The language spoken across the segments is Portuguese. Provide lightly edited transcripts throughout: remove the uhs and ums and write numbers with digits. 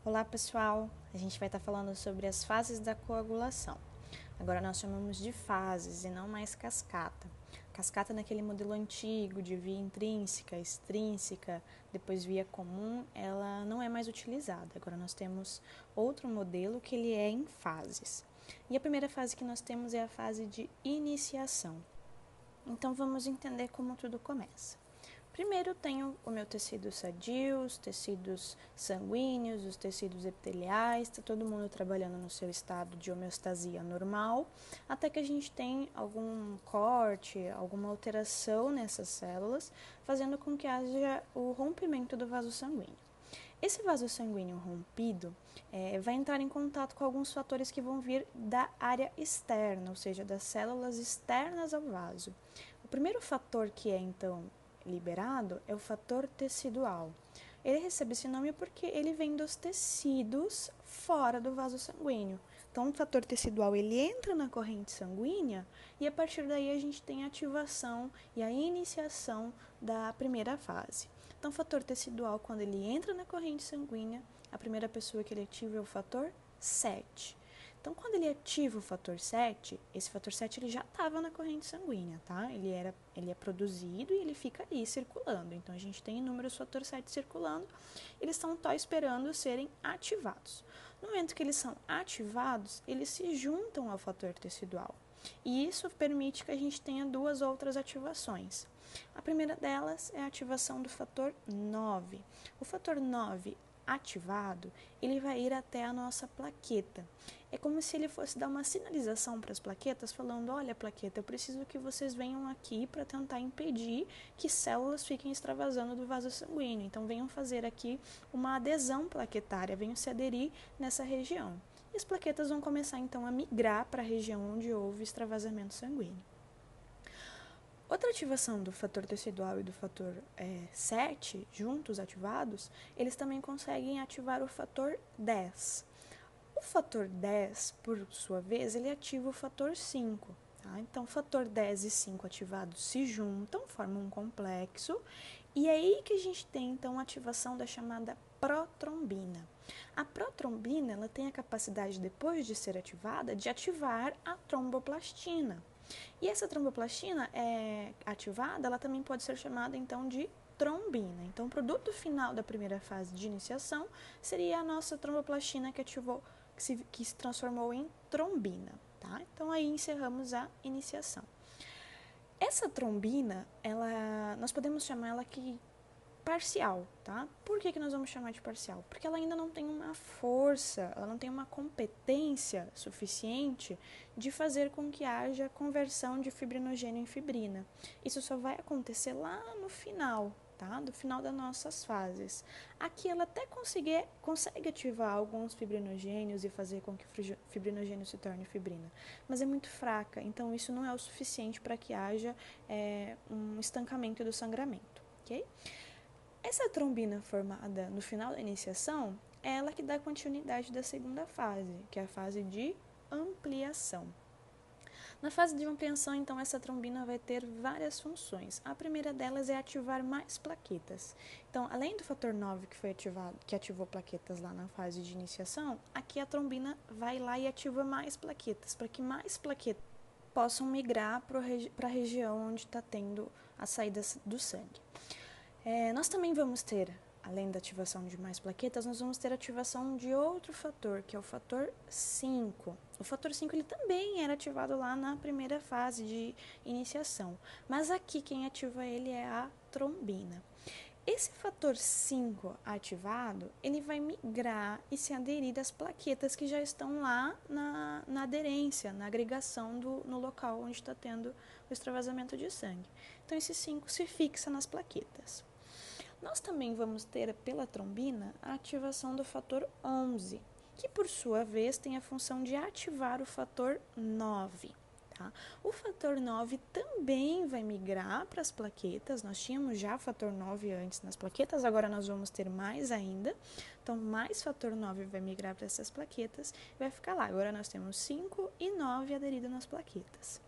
Olá pessoal, a gente vai estar falando sobre as fases da coagulação. Agora nós chamamos de fases e não mais cascata. Cascata naquele modelo antigo de via intrínseca, extrínseca, depois via comum, ela não é mais utilizada. Agora nós temos outro modelo que ele é em fases. E a primeira fase que nós temos é a fase de iniciação. Então vamos entender como tudo começa. Primeiro tenho o meu tecido sadio, os tecidos sanguíneos, os tecidos epiteliais, está todo mundo trabalhando no seu estado de homeostasia normal, até que a gente tem algum corte, alguma alteração nessas células, fazendo com que haja o rompimento do vaso sanguíneo. Esse vaso sanguíneo rompido vai entrar em contato com alguns fatores que vão vir da área externa, ou seja, das células externas ao vaso. O primeiro fator que é, então, liberado é o fator tecidual. Ele recebe esse nome porque ele vem dos tecidos fora do vaso sanguíneo. Então, o fator tecidual ele entra na corrente sanguínea e a partir daí a gente tem a ativação e a iniciação da primeira fase. Então, o fator tecidual, quando ele entra na corrente sanguínea, a primeira pessoa que ele ativa é o fator 7. Então, quando ele ativa o fator 7, esse fator 7 ele já estava na corrente sanguínea, tá? Ele é produzido e ele fica ali circulando. Então, a gente tem inúmeros fator 7 circulando, eles estão só esperando serem ativados. No momento que eles são ativados, eles se juntam ao fator tecidual. E isso permite que a gente tenha duas outras ativações. A primeira delas é a ativação do fator 9. O fator 9 ativado, ele vai ir até a nossa plaqueta. É como se ele fosse dar uma sinalização para as plaquetas, falando: olha, plaqueta, eu preciso que vocês venham aqui para tentar impedir que células fiquem extravasando do vaso sanguíneo. Então, venham fazer aqui uma adesão plaquetária, venham se aderir nessa região. E as plaquetas vão começar, então, a migrar para a região onde houve extravasamento sanguíneo. Outra ativação do fator tecidual e do fator 7, juntos ativados, eles também conseguem ativar o fator 10. O fator 10, por sua vez, ele ativa o fator 5. Tá? Então, fator 10 e 5 ativados se juntam, formam um complexo, e é aí que a gente tem, então, a ativação da chamada protrombina. A protrombina ela tem a capacidade, depois de ser ativada, de ativar a tromboplastina. E essa tromboplastina ativada, ela também pode ser chamada então de trombina. Então, o produto final da primeira fase de iniciação seria a nossa tromboplastina que se transformou em trombina. Tá? Então, aí encerramos a iniciação. Essa trombina, nós podemos chamar ela que parcial, tá? Por que nós vamos chamar de parcial? Porque ela ainda não tem uma força, ela não tem uma competência suficiente de fazer com que haja conversão de fibrinogênio em fibrina. Isso só vai acontecer lá no final, tá? Do final das nossas fases. Aqui ela até consegue ativar alguns fibrinogênios e fazer com que fibrinogênio se torne fibrina, mas é muito fraca, então isso não é o suficiente para que haja um estancamento do sangramento, ok? Essa trombina formada no final da iniciação é ela que dá continuidade da segunda fase, que é a fase de ampliação. Na fase de ampliação, então, essa trombina vai ter várias funções. A primeira delas é ativar mais plaquetas. Então, além do fator 9 que foi ativado, que ativou plaquetas lá na fase de iniciação, aqui a trombina vai lá e ativa mais plaquetas, para que mais plaquetas possam migrar para a região onde está tendo a saída do sangue. Nós também vamos ter, além da ativação de mais plaquetas, nós vamos ter ativação de outro fator, que é o fator 5. O fator 5 ele também era ativado lá na primeira fase de iniciação, mas aqui quem ativa ele é a trombina. Esse fator 5 ativado, ele vai migrar e se aderir às plaquetas que já estão lá na aderência, na agregação no local onde está tendo o extravasamento de sangue. Então, esse 5 se fixa nas plaquetas. Nós também vamos ter, pela trombina, a ativação do fator 11, que por sua vez tem a função de ativar o fator 9. Tá? O fator 9 também vai migrar para as plaquetas, nós tínhamos já fator 9 antes nas plaquetas, agora nós vamos ter mais ainda, então mais fator 9 vai migrar para essas plaquetas e vai ficar lá. Agora nós temos 5 e 9 aderidos nas plaquetas.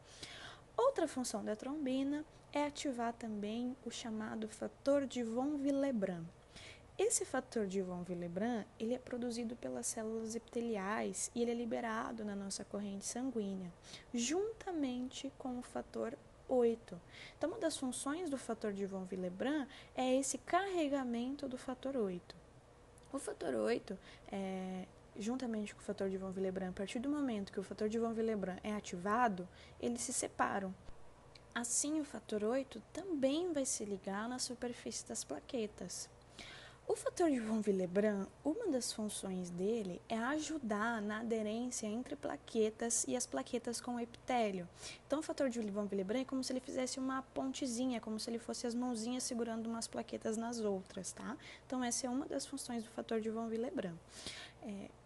Outra função da trombina é ativar também o chamado fator de von Willebrand. Esse fator de von Willebrand, ele é produzido pelas células epiteliais e ele é liberado na nossa corrente sanguínea, juntamente com o fator 8. Então, uma das funções do fator de von Willebrand é esse carregamento do fator 8. O fator 8, juntamente com o fator de von Willebrand, a partir do momento que o fator de von Willebrand é ativado, eles se separam. Assim, o fator 8 também vai se ligar na superfície das plaquetas. O fator de von Willebrand, uma das funções dele é ajudar na aderência entre plaquetas e as plaquetas com o epitélio. Então, o fator de von Willebrand é como se ele fizesse uma pontezinha, como se ele fosse as mãozinhas segurando umas plaquetas nas outras, tá? Então, essa é uma das funções do fator de von Willebrand.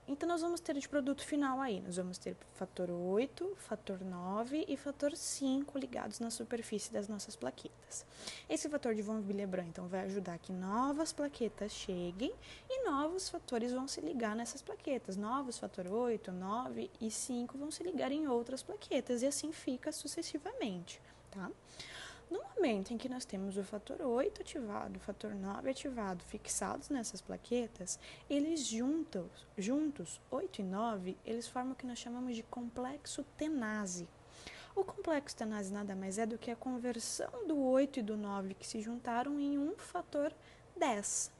Então, nós vamos ter de produto final aí, nós vamos ter fator 8, fator 9 e fator 5 ligados na superfície das nossas plaquetas. Esse fator de von Willebrand, então, vai ajudar que novas plaquetas cheguem e novos fatores vão se ligar nessas plaquetas. Novos fator 8, 9 e 5 vão se ligar em outras plaquetas e assim fica sucessivamente, tá? No momento em que nós temos o fator 8 ativado, o fator 9 ativado, fixados nessas plaquetas, eles juntos, 8 e 9, eles formam o que nós chamamos de complexo tenase. O complexo tenase nada mais é do que a conversão do 8 e do 9 que se juntaram em um fator 10.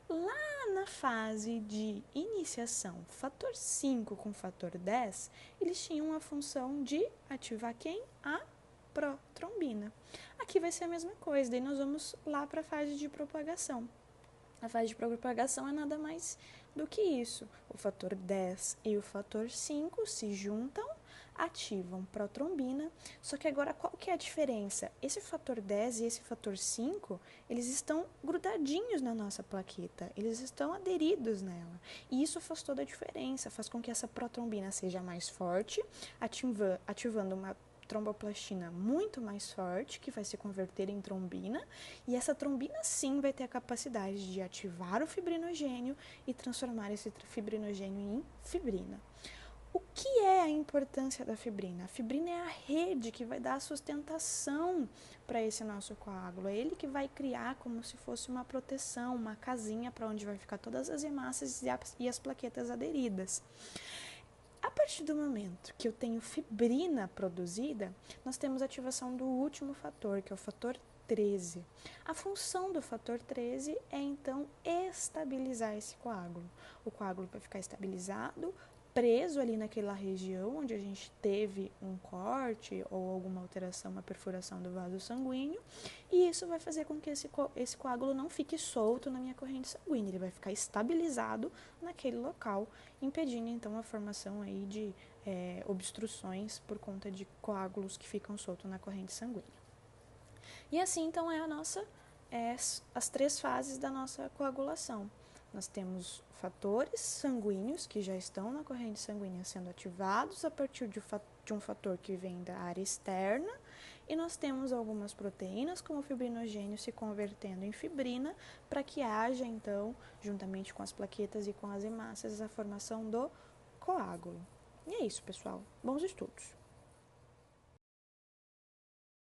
Lá na fase de iniciação, fator 5 com fator 10, eles tinham a função de ativar quem? A protrombina. Aqui vai ser a mesma coisa, daí nós vamos lá para a fase de propagação. A fase de propagação é nada mais do que isso. O fator 10 e o fator 5 se juntam, ativam protrombina, só que agora qual que é a diferença? Esse fator 10 e esse fator 5, eles estão grudadinhos na nossa plaqueta, eles estão aderidos nela. E isso faz toda a diferença, faz com que essa protrombina seja mais forte, ativando uma tromboplastina muito mais forte, que vai se converter em trombina, e essa trombina sim vai ter a capacidade de ativar o fibrinogênio e transformar esse fibrinogênio em fibrina. O que é a importância da fibrina? A fibrina é a rede que vai dar a sustentação para esse nosso coágulo. É ele que vai criar como se fosse uma proteção, uma casinha para onde vai ficar todas as hemácias e as plaquetas aderidas. A partir do momento que eu tenho fibrina produzida, nós temos a ativação do último fator, que é o fator 13. A função do fator 13 é, então, estabilizar esse coágulo. O coágulo vai ficar estabilizado, preso ali naquela região onde a gente teve um corte ou alguma alteração, uma perfuração do vaso sanguíneo, e isso vai fazer com que esse coágulo não fique solto na minha corrente sanguínea, ele vai ficar estabilizado naquele local, impedindo então a formação aí de obstruções por conta de coágulos que ficam soltos na corrente sanguínea. E assim então as 3 fases da nossa coagulação. Nós temos fatores sanguíneos que já estão na corrente sanguínea sendo ativados a partir de um fator que vem da área externa, e nós temos algumas proteínas como o fibrinogênio se convertendo em fibrina para que haja então, juntamente com as plaquetas e com as hemácias, a formação do coágulo. E é isso, pessoal. Bons estudos!